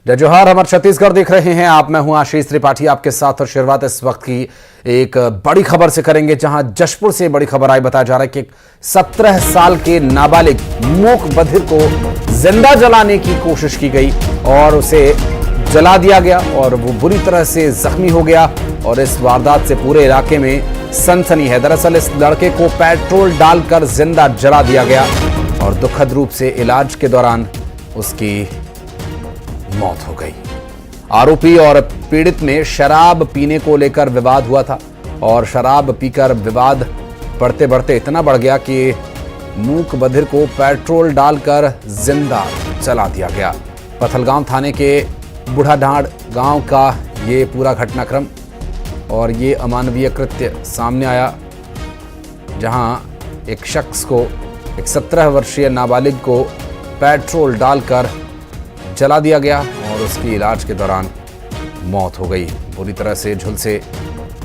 जय जोहार, हमारे छत्तीसगढ़ देख रहे हैं आप। मैं हूं आशीष त्रिपाठी आपके साथ और शुरुआत इस वक्त की एक बड़ी खबर से करेंगे, जहां जशपुर से बड़ी खबर आई। बताया जा रहा है कि 17 साल के नाबालिग मूक बधिर को जिंदा जलाने की कोशिश की गई और उसे जला दिया गया और वो बुरी तरह से जख्मी हो गया और इस वारदात से पूरे इलाके में सनसनी है। दरअसल इस लड़के को पेट्रोल डालकर जिंदा जला दिया गया और दुखद रूप से इलाज के दौरान उसकी मौत हो गई। आरोपी और पीड़ित में शराब पीने को लेकर विवाद हुआ था और शराब पीकर विवाद बढ़ते बढ़ते इतना बढ़ गया कि मूक बधिर को पेट्रोल डालकर जिंदा जला दिया गया। पथलगांव थाने के बूढ़ाढाड़ गांव का ये पूरा घटनाक्रम और ये अमानवीय कृत्य सामने आया, जहां एक शख्स को, एक 17 वर्षीय नाबालिग को पेट्रोल डालकर जला दिया गया और उसकी इलाज के दौरान मौत हो गई। बुरी तरह से झुलसे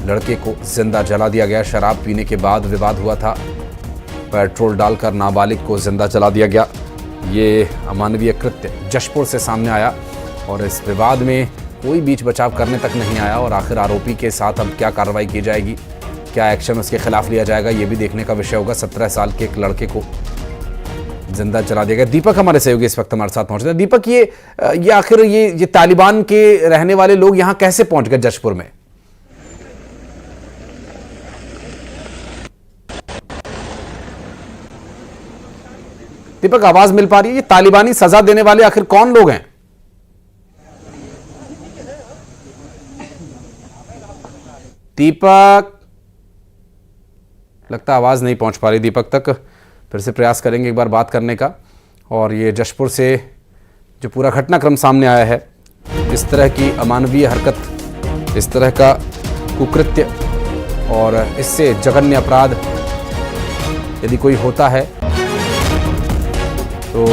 लड़के को जिंदा जला दिया गया। शराब पीने के बाद विवाद हुआ था, पेट्रोल डालकर नाबालिग को जिंदा जला दिया गया। ये अमानवीय कृत्य जशपुर से सामने आया और इस विवाद में कोई बीच बचाव करने तक नहीं आया और आखिर आरोपी के साथ अब क्या कार्रवाई की जाएगी, क्या एक्शन उसके खिलाफ लिया जाएगा, ये भी देखने का विषय होगा। 17 साल के एक लड़के को जिंदा जला दिया गया। दीपक हमारे सहयोगी इस वक्त हमारे साथ पहुंचे हैं। दीपक, ये आखिर ये तालिबान के रहने वाले लोग यहां कैसे पहुंच गए जशपुर में? दीपक, आवाज मिल पा रही है? ये तालिबानी सजा देने वाले आखिर कौन लोग हैं? दीपक, लगता आवाज नहीं पहुंच पा रही दीपक तक। फिर से प्रयास करेंगे एक बार बात करने का। और ये जशपुर से जो पूरा घटनाक्रम सामने आया है, इस तरह की अमानवीय हरकत, इस तरह का कुकृत्य और इससे जघन्य अपराध यदि कोई होता है तो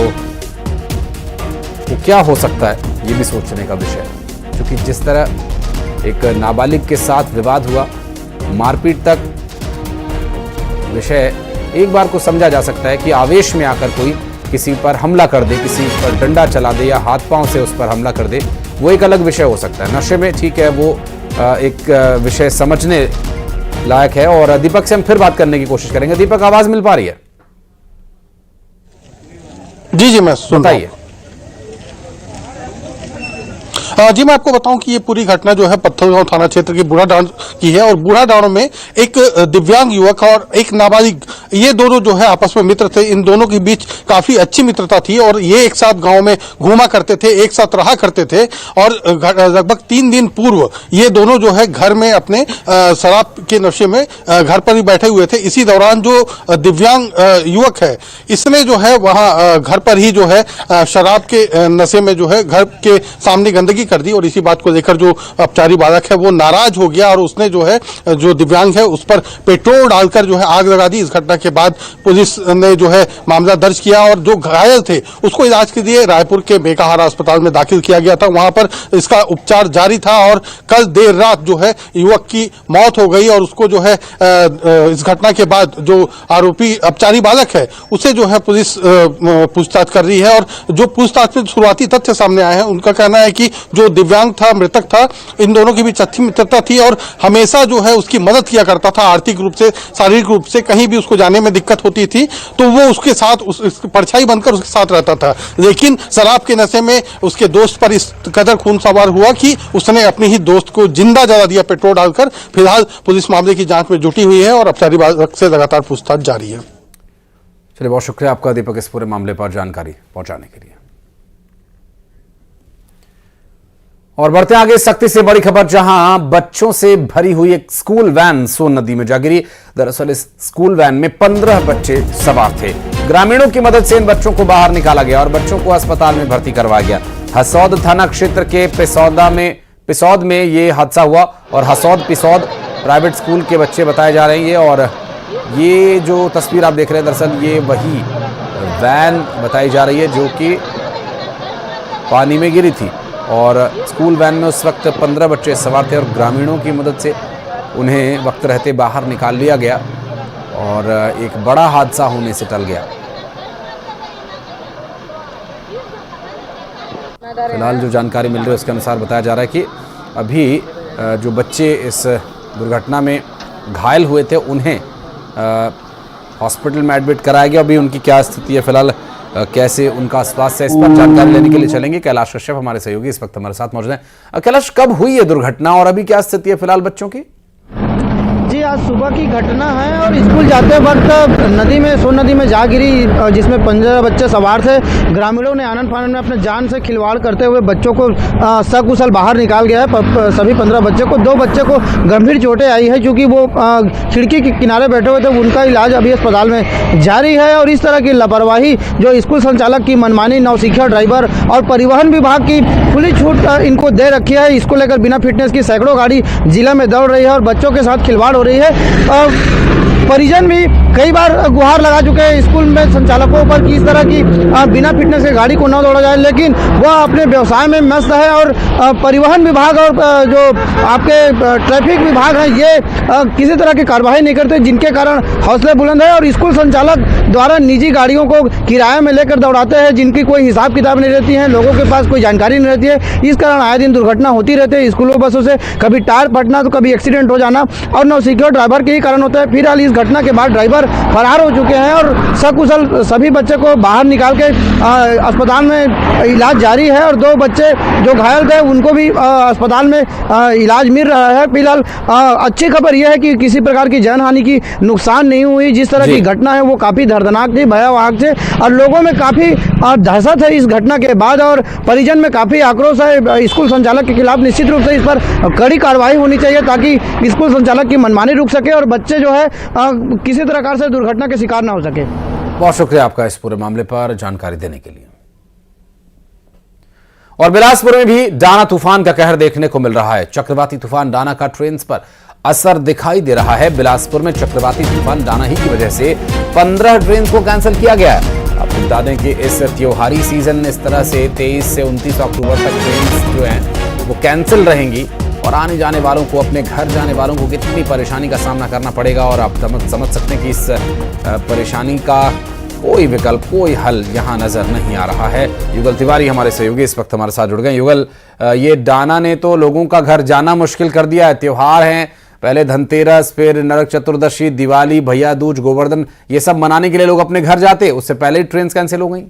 वो क्या हो सकता है, ये भी सोचने का विषय है। क्योंकि जिस तरह एक नाबालिग के साथ विवाद हुआ, मारपीट तक, विषय एक बार को समझा जा सकता है कि आवेश में आकर कोई किसी पर हमला कर दे, किसी पर डंडा चला दे या हाथ पांव से उस पर हमला कर दे, वो एक अलग विषय हो सकता है। नशे में ठीक है, वो एक विषय समझने लायक है। और दीपक से हम फिर बात करने की कोशिश करेंगे। दीपक, आवाज मिल पा रही है? जी, मैं सुन रहा हूं। जी, मैं आपको बताऊं कि ये पूरी घटना जो है पत्थलगांव थाना क्षेत्र के बूढ़ाढाड़ की है और बूढ़ाढाड़ में एक दिव्यांग युवक और एक नाबालिग, ये दोनों जो है आपस में मित्र थे। इन दोनों के बीच काफी अच्छी मित्रता थी और ये एक साथ गांव में घूमा करते थे, एक साथ रहा करते थे। और लगभग 3 दिन पूर्व ये दोनों जो है घर में अपने शराब के नशे में घर पर ही बैठे हुए थे। इसी दौरान जो दिव्यांग युवक है, इसने जो है वहां घर पर ही जो है शराब के नशे में जो है घर के सामने गंदगी कर दी और इसी बात को लेकर जो अपचारी बालक है वो नाराज हो गया और उसने जो है जो दिव्यांग है उस पर पेट्रोल डालकर जो है आग लगा दी। इस घटना के बाद पुलिस ने जो है मामला दर्ज किया और जो घायल थे उसको इलाज के लिए रायपुर के बेकाहारा अस्पताल में दाखिल किया गया था। वहां पर इसका उपचार जारी था और कल देर रात जो है युवक की मौत हो गई और उसको जो है इस घटना के बाद जो आरोपी अपचारी बालक है उसे जो है पुलिस पूछताछ कर रही है। और जो पूछताछ में शुरुआती तथ्य सामने आए हैं, उनका कहना है कि जो दिव्यांग था, मृतक था, इन दोनों की भी अच्छी मित्रता थी और हमेशा जो है उसकी मदद किया करता था आर्थिक रूप से, शारीरिक रूप से। कहीं भी उसको जाने में दिक्कत होती थी तो वो उसके साथ उसकी परछाई बनकर उसके साथ रहता था। लेकिन शराब के नशे में उसके दोस्त पर इस कदर खून सवार हुआ कि उसने अपने ही दोस्त को जिंदा जला दिया पेट्रोल डालकर। फिलहाल पुलिस मामले की जांच में जुटी हुई है और अपचारी बालक से लगातार पूछताछ जारी है। चलिए, बहुत शुक्रिया आपका दीपक इस पूरे मामले पर जानकारी पहुंचाने के लिए। और बढ़ते आगे सख्ती से बड़ी खबर, जहां बच्चों से भरी हुई एक स्कूल वैन सोन नदी में जा गिरी। दरअसल इस स्कूल वैन में 15 बच्चे सवार थे। ग्रामीणों की मदद से इन बच्चों को बाहर निकाला गया और बच्चों को अस्पताल में भर्ती करवाया गया। हसौद थाना क्षेत्र के पिसौद में ये हादसा हुआ और हसौद पिसौद प्राइवेट स्कूल के बच्चे बताए जा रहे हैं। और ये जो तस्वीर आप देख रहे हैं, दरअसल ये वही वैन बताई जा रही है जो कि पानी में गिरी थी और स्कूल वैन में उस वक्त 15 बच्चे सवार थे और ग्रामीणों की मदद से उन्हें वक्त रहते बाहर निकाल लिया गया और एक बड़ा हादसा होने से टल गया। फिलहाल जो जानकारी मिल रही है उसके अनुसार बताया जा रहा है कि अभी जो बच्चे इस दुर्घटना में घायल हुए थे उन्हें हॉस्पिटल में एडमिट कराया गया। अभी उनकी क्या स्थिति है, फिलहाल कैसे उनका स्वास्थ्य है, इस पर जानकारी लेने के लिए चलेंगे कैलाश कश्यप हमारे सहयोगी इस वक्त हमारे साथ मौजूद हैं। कैलाश, कब हुई है दुर्घटना और अभी क्या स्थिति है फिलहाल बच्चों की? जी, आज सुबह की घटना है और स्कूल जाते वक्त नदी में सोन नदी में जा गिरी, जिसमें 15 बच्चे सवार थे। ग्रामीणों ने आनंद फानंद में अपने जान से खिलवाड़ करते हुए बच्चों को सकुशल बाहर निकाल गया है। सभी 15 बच्चे को, 2 बच्चे को गंभीर चोटें आई है क्योंकि वो खिड़की के किनारे बैठे हुए थे। उनका इलाज अभी अस्पताल में जारी है। और इस तरह की लापरवाही जो स्कूल संचालक की मनमानी, नौसिखिया ड्राइवर और परिवहन विभाग की खुली छूट इनको दे रखी है। इसको लेकर बिना फिटनेस की सैकड़ों गाड़ी जिला में दौड़ रही है और बच्चों के साथ खिलवाड़ हो रही है। परिजन भी कई बार गुहार लगा चुके हैं स्कूल में संचालकों पर कि इस तरह की बिना फिटनेस के गाड़ी को न दौड़ा जाए, लेकिन वह अपने व्यवसाय में मस्त है। और परिवहन विभाग और जो आपके ट्रैफिक विभाग है ये किसी तरह की कार्रवाई नहीं करते, जिनके कारण हौसले बुलंद है। और स्कूल संचालक द्वारा निजी गाड़ियों को किराए में लेकर दौड़ाते हैं जिनकी कोई हिसाब किताब नहीं रहती है, लोगों के पास कोई जानकारी नहीं रहती है। इस कारण आए दिन दुर्घटना होती रहती है स्कूलों बसों से, कभी टायर फटना तो कभी एक्सीडेंट हो जाना, और नौसिखिया ड्राइवर के ही कारण होता है। फिलहाल इस घटना के बाद ड्राइवर फरार हो चुके हैं और सकुशल सभी बच्चे को बाहर निकाल के अस्पताल में इलाज जारी है। और 2 बच्चे जो घायल थे उनको भी अस्पताल में इलाज मिल रहा है। फिलहाल अच्छी खबर यह है कि किसी प्रकार की जान हानि की नुकसान नहीं हुई। जिस तरह की घटना है वो काफ़ी दर्दनाक थी, भयावह थी और लोगों में काफ़ी दहशत है इस घटना के बाद। और परिजन में काफ़ी आक्रोश है स्कूल संचालक के खिलाफ। निश्चित रूप से इस पर कड़ी कार्रवाई होनी चाहिए ताकि स्कूल संचालक की मनमानी रुक सके और बच्चे जो है किसी प्रकार से दुर्घटना के शिकार ना हो सके। बहुत शुक्रिया आपका इस पूरे मामले पर जानकारी देने के लिए। और बिलासपुर में भी डाना तूफान का कहर देखने को मिल रहा है। चक्रवाती तूफान डाना का ट्रेन पर असर दिखाई दे रहा है। बिलासपुर में चक्रवाती तूफान डाना ही की वजह से 15 ट्रेन को कैंसिल किया गया है। आपको बता दें कि इस त्योहारी सीजन इस तरह से 23 से 29 अक्टूबर तक ट्रेन जो हैं वो कैंसिल रहेंगी और आने जाने वालों को, अपने घर जाने वालों को कितनी परेशानी का सामना करना पड़ेगा। और आप समझ सकते हैं कि इस परेशानी का कोई विकल्प, कोई हल यहां नजर नहीं आ रहा है। युगल तिवारी हमारे सहयोगी इस वक्त हमारे साथ जुड़ गए। युगल, ये डाना ने तो लोगों का घर जाना मुश्किल कर दिया है। त्योहार हैं, पहले धनतेरस, फिर नरक चतुर्दशी, दिवाली, भैया दूज, गोवर्धन, ये सब मनाने के लिए लोग अपने घर जाते, उससे पहले ही ट्रेन कैंसिल हो गई।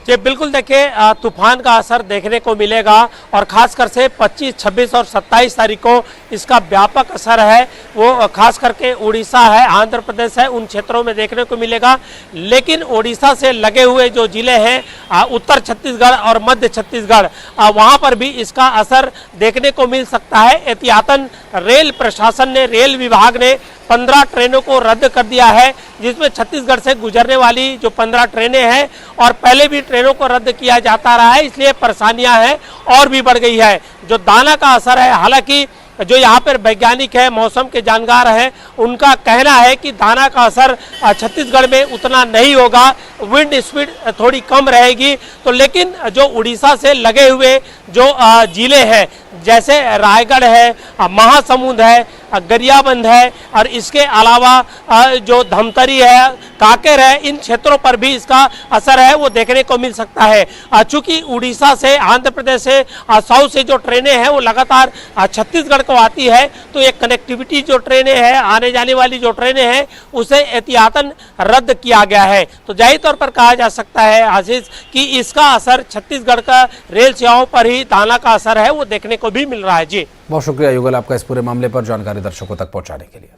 जी बिल्कुल, देखिए तूफान का असर देखने को मिलेगा और खासकर से 25, 26 और 27 तारीख को इसका व्यापक असर है वो खास करके उड़ीसा है, आंध्र प्रदेश है, उन क्षेत्रों में देखने को मिलेगा। लेकिन उड़ीसा से लगे हुए जो जिले हैं उत्तर छत्तीसगढ़ और मध्य छत्तीसगढ़, वहाँ पर भी इसका असर देखने को मिल सकता है। एहतियातन रेल प्रशासन ने, रेल विभाग ने 15 ट्रेनों को रद्द कर दिया है, जिसमें छत्तीसगढ़ से गुजरने वाली जो 15 ट्रेनें हैं और पहले भी ट्रेनों को रद्द किया जाता रहा है, इसलिए परेशानियां हैं और भी बढ़ गई है। जो दाना का असर है, हालांकि जो यहाँ पर वैज्ञानिक है, मौसम के जानकार हैं, उनका कहना है कि दाना का असर छत्तीसगढ़ में उतना नहीं होगा, विंड स्पीड थोड़ी कम रहेगी। तो लेकिन जो उड़ीसा से लगे हुए जो जिले हैं जैसे रायगढ़ है, महासमुंद है, गरियाबंद है और इसके अलावा जो धमतरी है, कांकेर है, इन क्षेत्रों पर भी इसका असर है वो देखने को मिल सकता है। चूंकि उड़ीसा से, आंध्र प्रदेश से, साउथ से जो ट्रेनें हैं वो लगातार छत्तीसगढ़ को आती है, तो ये कनेक्टिविटी जो ट्रेनें हैं, आने जाने वाली जो ट्रेनें हैं, उसे एहतियातन रद्द किया गया है। तो जाहिर तौर पर कहा जा सकता है आशीष कि इसका असर छत्तीसगढ़ का रेल सेवाओं पर ही दाना का असर है वो देखने को भी मिल रहा है। जी बहुत शुक्रिया युगल आपका इस पूरे मामले पर जानकारी दर्शकों तक पहुंचाने के लिए।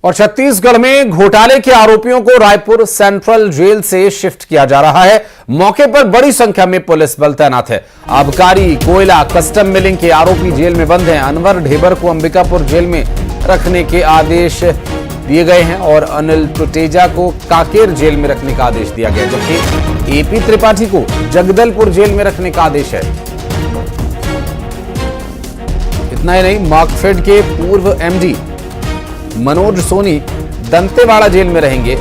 और छत्तीसगढ़ में घोटाले के आरोपियों को रायपुर सेंट्रल जेल से शिफ्ट किया जा रहा है। मौके पर बड़ी संख्या में पुलिस बल तैनात है। आबकारी, कोयला, कस्टम मिलिंग के आरोपी जेल में बंद हैं। अनवर ढेबर को अंबिकापुर जेल में रखने के आदेश दिए गए हैं और अनिल टुटेजा को कांकेर जेल में रखने का आदेश दिया गया, जबकि एपी त्रिपाठी को जगदलपुर जेल में रखने का आदेश है। इतना ही नहीं, मार्कफेड के पूर्व एमडी मनोज सोनी दंतेवाड़ा जेल में रहेंगे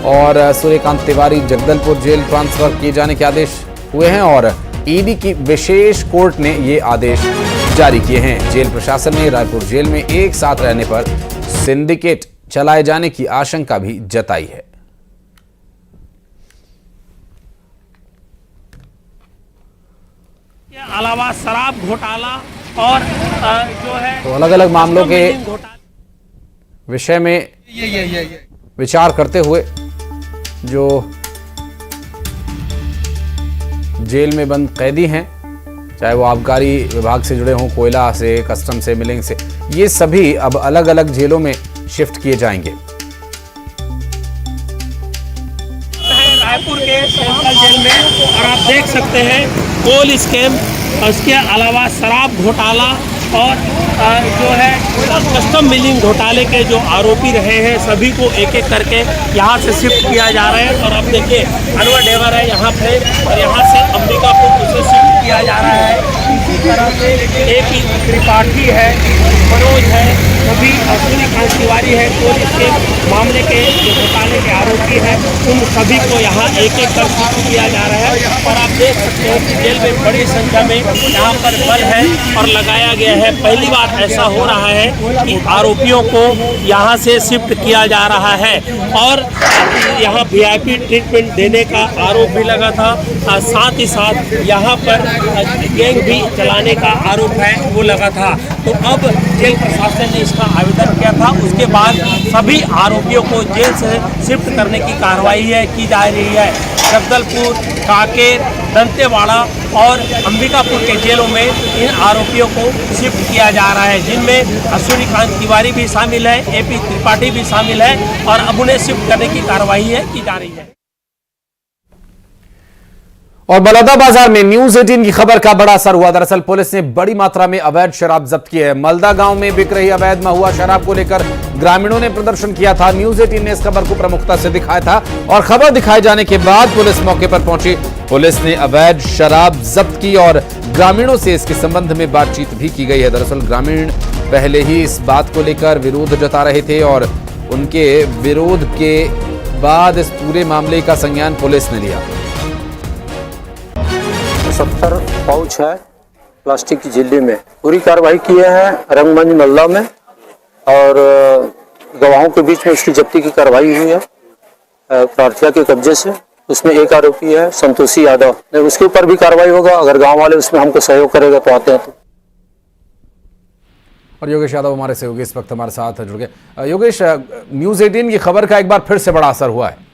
और सूर्यकांत तिवारी जगदलपुर जेल ट्रांसफर किए जाने के आदेश हुए हैं और ईडी की विशेष कोर्ट ने ये आदेश जारी किए हैं। जेल प्रशासन ने रायपुर जेल में एक साथ रहने पर सिंडिकेट चलाए जाने की आशंका भी जताई है। अलावा शराब घोटाला और जो है तो अलग अलग मामलों के घोटाला विषय में विचार करते हुए जो जेल में बंद कैदी हैं, चाहे वो आबकारी विभाग से जुड़े हों, कोयला से, कस्टम से, मिलिंग से, ये सभी अब अलग अलग जेलों में शिफ्ट किए जाएंगे। रायपुर के सेंट्रल जेल में और आप देख सकते हैं कोल स्कैम, उसके अलावा शराब घोटाला और जो है कस्टम मिलिंग घोटाले के जो आरोपी रहे हैं सभी को एक एक करके यहाँ से शिफ्ट किया जा रहा है। और अब देखिए अनवर डेवर है यहाँ पे और यहाँ से अंबिकापुर उसे शिफ्ट किया जा रहा है। इसी तरह से AP त्रिपाठी है, मनोज है, सभी सूर्यकांत तिवारी है, कोल स्कैम मामले के जो घोटाले के आरोपी हैं उन सभी को यहाँ एक एक कर शिफ्ट किया जा रहा है। और आप देख सकते हैं कि जेल में बड़ी संख्या में यहाँ पर बल है और लगाया गया है। पहली बार ऐसा हो रहा है कि आरोपियों को यहाँ से शिफ्ट किया जा रहा है और यहाँ VIP ट्रीटमेंट देने का आरोप भी लगा था। साथ ही साथ यहाँ पर गैंग भी चलाने का आरोप है वो लगा था। तो अब जेल प्रशासन ने इसका आवेदन किया था, उसके बाद सभी आरोपियों को जेल से शिफ्ट करने की कार्रवाई की जा रही है। जगदलपुर, कांकेर, दंतेवाड़ा और अंबिकापुर के जेलों में इन आरोपियों को शिफ्ट किया जा रहा है, जिनमें सूर्यकांत तिवारी भी शामिल है, AP त्रिपाठी भी शामिल है और अब उन्हें शिफ्ट करने की कार्रवाई की जा रही है। और बलौदाबाजार में न्यूज 18 की खबर का बड़ा असर हुआ। दरअसल पुलिस ने बड़ी मात्रा में अवैध शराब जब्त की है। मलदा गांव में बिक रही अवैध महुआ शराब को लेकर ग्रामीणों ने प्रदर्शन किया था। न्यूज 18 ने इस खबर को प्रमुखता से दिखाया था और खबर दिखाए जाने के बाद पुलिस मौके पर पहुंची। पुलिस ने अवैध शराब जब्त की और ग्रामीणों से इसके संबंध में बातचीत भी की गई है। दरअसल ग्रामीण पहले ही इस बात को लेकर विरोध जता रहे थे और उनके विरोध के बाद इस पूरे मामले का संज्ञान पुलिस ने लिया। 70 पाउच है प्लास्टिक की झिल्ली में। पूरी कार्रवाई किए हैं रंगमंच मल्ला में और गवाहों के बीच में इसकी जब्ती की कार्रवाई हुई है प्रार्थिया के कब्जे से। उसमें एक आरोपी है संतोषी यादव, उसके ऊपर भी कार्रवाई होगा। अगर गांव वाले उसमें हमको सहयोग करेगा तो आते हैं तो। और योगेश यादव हमारे सहयोगी इस वक्त हमारे साथ जुड़ गए। योगेश, न्यूज 18 की खबर का एक बार फिर से बड़ा असर हुआ है।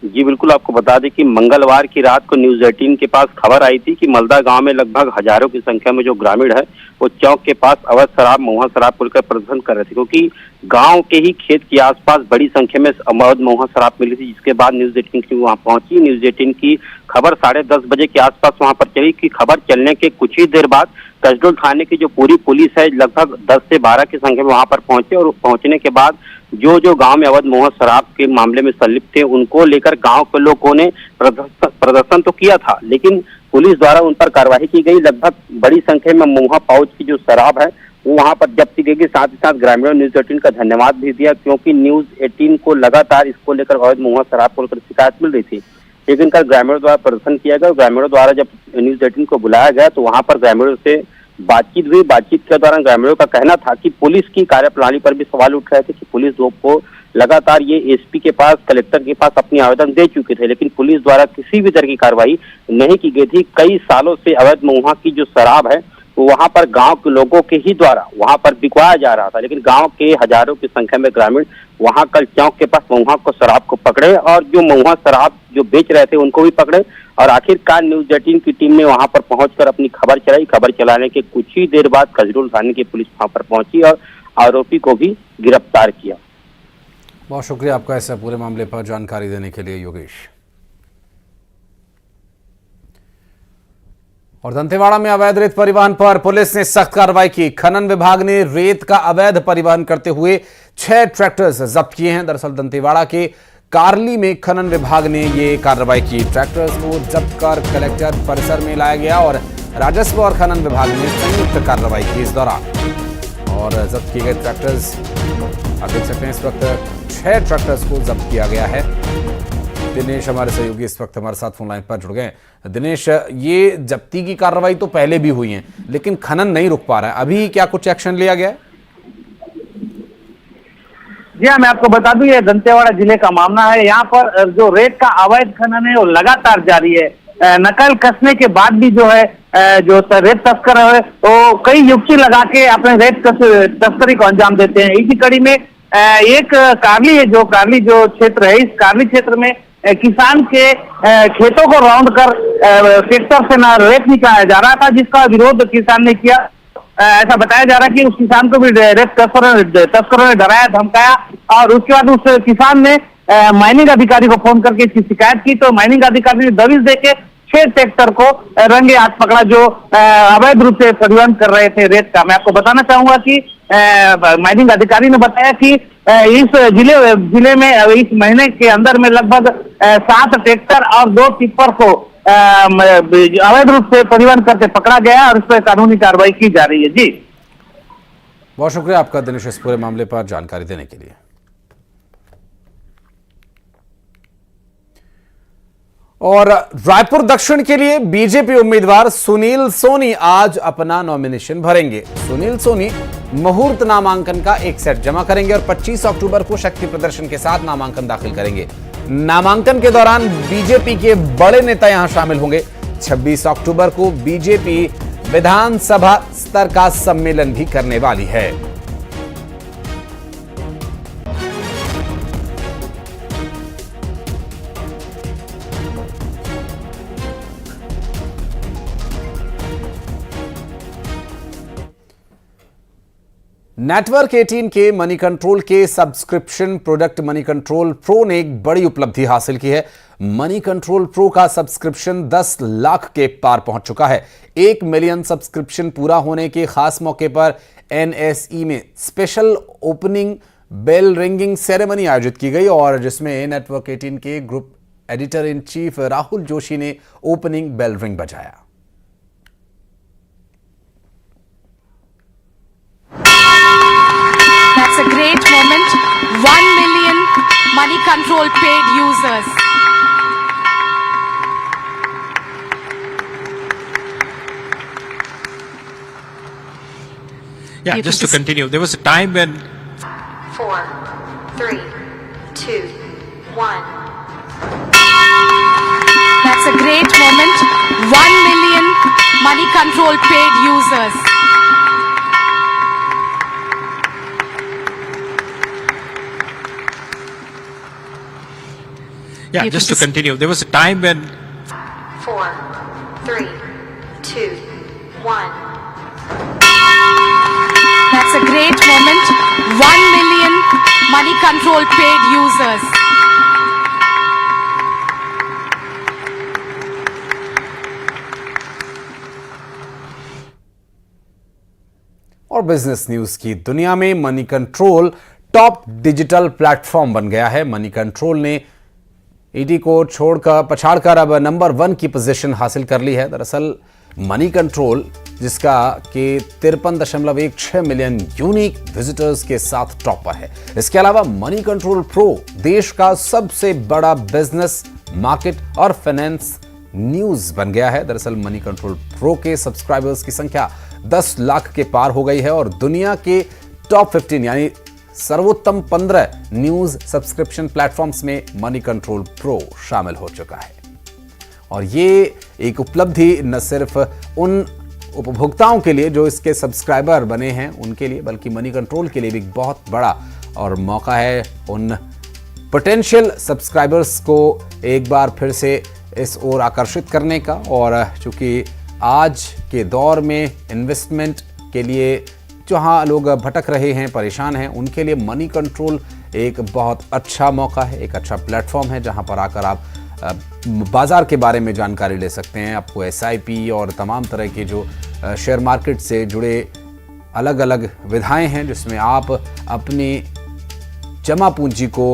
जी बिल्कुल, आपको बता दें कि मंगलवार की रात को न्यूज 18 के पास खबर आई थी कि मलदा गांव में लगभग हजारों की संख्या में जो ग्रामीण है वो चौक के पास अवैध शराब, महुआ शराब को लेकर प्रदर्शन कर रहे थे, क्योंकि गांव के ही खेत के आसपास बड़ी संख्या में अवैध महुआ शराब मिली थी। जिसके बाद न्यूज 18 की वहां पहुंची। न्यूज 18 की खबर 10:30 बजे के आसपास वहां पर चली कि खबर चलने के कुछ ही देर बाद कसडोल थाने की जो पूरी पुलिस है लगभग 10 से 12 की संख्या में वहां पर पहुंचे और पहुंचने के बाद जो गांव में अवैध महुआ शराब के मामले में संलिप्त थे उनको लेकर गांव के लोगों ने प्रदर्शन तो किया था, लेकिन पुलिस द्वारा उन पर कार्रवाई की गई। लगभग बड़ी संख्या में महुआ पाउच की जो शराब है वो वहां पर जब्त की गई। साथ ही साथ ग्रामीणों ने न्यूज 18 का धन्यवाद भी दिया, क्योंकि न्यूज 18 को लगातार इसको लेकर अवैध महुआ शराब को लेकर शिकायत मिल रही थी। लेकिन कल ग्रामीणों द्वारा प्रदर्शन किया गया। ग्रामीणों द्वारा जब न्यूज 18 को बुलाया गया तो वहां पर ग्रामीणों से बातचीत हुई। बातचीत के दौरान ग्रामीणों का कहना था कि पुलिस की कार्यप्रणाली पर भी सवाल उठ रहे थे कि पुलिस को लगातार ये SP के पास, कलेक्टर के पास अपनी आवेदन दे चुके थे, लेकिन पुलिस द्वारा किसी भी तरह की कार्रवाई नहीं की गई थी। कई सालों से अवैध महुआ की जो शराब है वो वहां पर गांव के लोगों के ही द्वारा वहां पर बिकवाया जा रहा था, लेकिन गांव के हजारों की संख्या में ग्रामीण वहां कल चौक के पास महुआ को शराब को पकड़े और जो महुआ शराब जो बेच रहे थे उनको भी पकड़े और आखिरकार न्यूज 18 की टीम ने वहां पर पहुंचकर अपनी खबर चलाई। खबर चलाने के कुछ ही देर बाद कसडोल थाने की पुलिस वहां पर पहुंची और आरोपी को भी गिरफ्तार किया। बहुत शुक्रिया आपका ऐसा पूरे मामले पर जानकारी देने के लिए योगेश। और दंतेवाड़ा में अवैध रेत परिवहन पर पुलिस ने सख्त कार्रवाई की। खनन विभाग ने रेत का अवैध परिवहन करते हुए 6 ट्रैक्टर्स जब्त किए हैं। दरअसल दंतेवाड़ा के कारली में खनन विभाग ने ये कार्रवाई की। ट्रैक्टर्स को जब्त कर कलेक्टर परिसर में लाया गया और राजस्व और खनन विभाग ने संयुक्त कार्रवाई की इस दौरान। और जब्त किए गए ट्रैक्टर्स आप देख सकते हैं, इस वक्त 6 ट्रैक्टर्स को जब्त किया गया है। दिनेश हमारे सहयोगी इस वक्त हमारे साथ फोन लाइन पर जुड़ गए। दिनेश, ये जब्ती की कार्रवाई तो पहले भी हुई है, लेकिन खनन नहीं रुक पा रहा है, अभी क्या कुछ एक्शन लिया गया है? जी हाँ, मैं आपको बता दूं ये दंतेवाड़ा जिले का मामला है। यहाँ पर जो रेत का अवैध खनन है वो लगातार जारी है। नकल कसने के बाद भी जो है जो रेत तस्कर है वो कई युक्ति लगा के अपने रेत तस्करी को अंजाम देते हैं। इसी कड़ी में एक कारली है, जो कारली जो क्षेत्र है, इस कारली क्षेत्र में किसान के खेतों को राउंड कर ट्रैक्टर से ना रेत निकाला जा रहा था, जिसका विरोध किसान ने किया। ऐसा बताया जा रहा है कि उस किसान को भी रेत तस्करों ने डराया धमकाया और उसके बाद उस किसान ने माइनिंग अधिकारी को फोन करके इसकी शिकायत की, तो माइनिंग अधिकारी ने दबिश देके 6 ट्रैक्टर को रंगे हाथ पकड़ा, जो अवैध रूप से परिवहन कर रहे थे रेत का। मैं आपको बताना चाहूंगा कि माइनिंग अधिकारी ने बताया कि इस जिले में इस महीने के अंदर में लगभग 7 ट्रैक्टर और 2 टिप्पर को अवैध रूप से परिवहन करके पकड़ा गया और उस पर कानूनी कार्रवाई की जा रही है। जी बहुत शुक्रिया आपका दिनेश, इस पूरे मामले पर जानकारी देने के लिए। और रायपुर दक्षिण के लिए बीजेपी उम्मीदवार सुनील सोनी आज अपना नॉमिनेशन भरेंगे। सुनील सोनी मुहूर्त नामांकन का एक सेट जमा करेंगे और 25 अक्टूबर को शक्ति प्रदर्शन के साथ नामांकन दाखिल करेंगे। नामांकन के दौरान बीजेपी के बड़े नेता यहां शामिल होंगे। 26 अक्टूबर को बीजेपी विधानसभा स्तर का सम्मेलन भी करने वाली है। नेटवर्क 18 के मनी कंट्रोल के subscription product money control pro ने एक बड़ी उपलब्धि हासिल की है। मनी कंट्रोल प्रो का सब्सक्रिप्शन 10 लाख के पार पहुंच चुका है। 1 मिलियन सब्सक्रिप्शन पूरा होने के खास मौके पर NSE में special opening bell ringing ceremony आयोजित की गई और जिसमें नेटवर्क 18 के group editor in chief Rahul Joshi ने ओपनिंग बेल रिंग बजाया। That's a great moment. 1 million Money Control paid users. Yeah, just to continue, there was a time when 4, 3, 2, 1. That's a great moment. 1 million Money Control paid users. yeah, just to continue, there was a time when 4, 3, 2, 1. That's a great moment. 1 million Money Control paid users. और business news की दुनिया में money control top digital platform बन गया है। Money control ने ED को पछाड़कर अब नंबर 1 की पोजीशन हासिल कर ली है। दरअसल मनी कंट्रोल जिसका कि 53.16 मिलियन यूनिक विजिटर्स के साथ टॉप पर है। इसके अलावा मनी कंट्रोल प्रो देश का सबसे बड़ा बिजनेस मार्केट और फाइनेंस न्यूज बन गया है। दरअसल मनी कंट्रोल प्रो के सब्सक्राइबर्स की संख्या 10 लाख के पार हो गई है और दुनिया के टॉप 15 यानी सर्वोत्तम 15 न्यूज सब्सक्रिप्शन प्लेटफॉर्म्स में मनी कंट्रोल प्रो शामिल हो चुका है। और ये एक उपलब्धि न सिर्फ उन उपभोक्ताओं के लिए जो इसके सब्सक्राइबर बने हैं उनके लिए, बल्कि मनी कंट्रोल के लिए भी बहुत बड़ा और मौका है उन पोटेंशियल सब्सक्राइबर्स को एक बार फिर से इस ओर आकर्षित करने का। और चूंकि आज के दौर में इन्वेस्टमेंट के लिए जहां लोग भटक रहे हैं, परेशान हैं, उनके लिए मनी कंट्रोल एक बहुत अच्छा मौका है, एक अच्छा प्लेटफॉर्म है जहां पर आकर आप बाजार के बारे में जानकारी ले सकते हैं। आपको SIP और तमाम तरह के जो शेयर मार्केट से जुड़े अलग अलग विधाएं हैं जिसमें आप अपनी जमा पूंजी को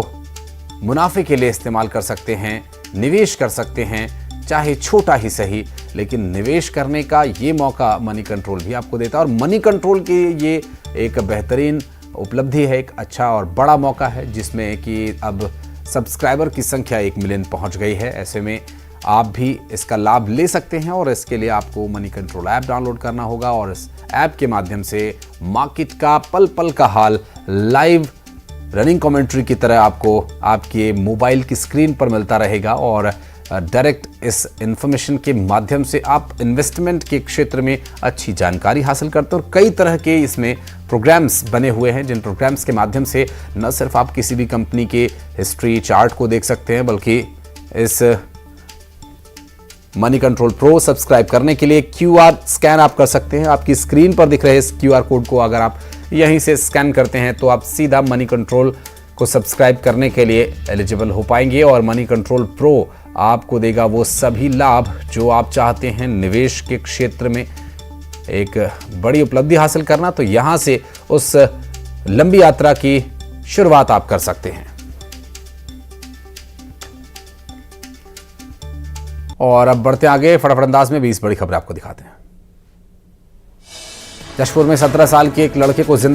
मुनाफे के लिए इस्तेमाल कर सकते हैं, निवेश कर सकते हैं, चाहे छोटा ही सही, लेकिन निवेश करने का ये मौका मनी कंट्रोल भी आपको देता है। और मनी कंट्रोल की ये एक बेहतरीन उपलब्धि है, एक अच्छा और बड़ा मौका है जिसमें कि अब सब्सक्राइबर की संख्या 1 मिलियन पहुंच गई है। ऐसे में आप भी इसका लाभ ले सकते हैं और इसके लिए आपको मनी कंट्रोल ऐप डाउनलोड करना होगा और इस ऐप के माध्यम से मार्केट का पल पल का हाल लाइव रनिंग कमेंट्री की तरह आपको आपके मोबाइल की स्क्रीन पर मिलता रहेगा और डायरेक्ट इस इंफॉर्मेशन के माध्यम से आप इन्वेस्टमेंट के क्षेत्र में अच्छी जानकारी हासिल करते हैं और कई तरह के इसमें प्रोग्राम्स बने हुए हैं, जिन प्रोग्राम्स के माध्यम से न सिर्फ आप किसी भी कंपनी के हिस्ट्री चार्ट को देख सकते हैं, बल्कि इस मनी कंट्रोल प्रो सब्सक्राइब करने के लिए QR स्कैन आप कर सकते हैं। आपकी स्क्रीन पर दिख रहे इस QR कोड को अगर आप यहीं से स्कैन करते हैं तो आप सीधा मनी कंट्रोल को सब्सक्राइब करने के लिए एलिजिबल हो पाएंगे और मनी कंट्रोल प्रो आपको देगा वो सभी लाभ जो आप चाहते हैं निवेश के क्षेत्र में एक बड़ी उपलब्धि हासिल करना। तो यहां से उस लंबी यात्रा की शुरुआत आप कर सकते हैं। और अब बढ़ते आगे, फटाफट अंदाज में 20 बड़ी खबरें आपको दिखाते हैं। जशपुर में 17 साल के एक लड़के को जिंदा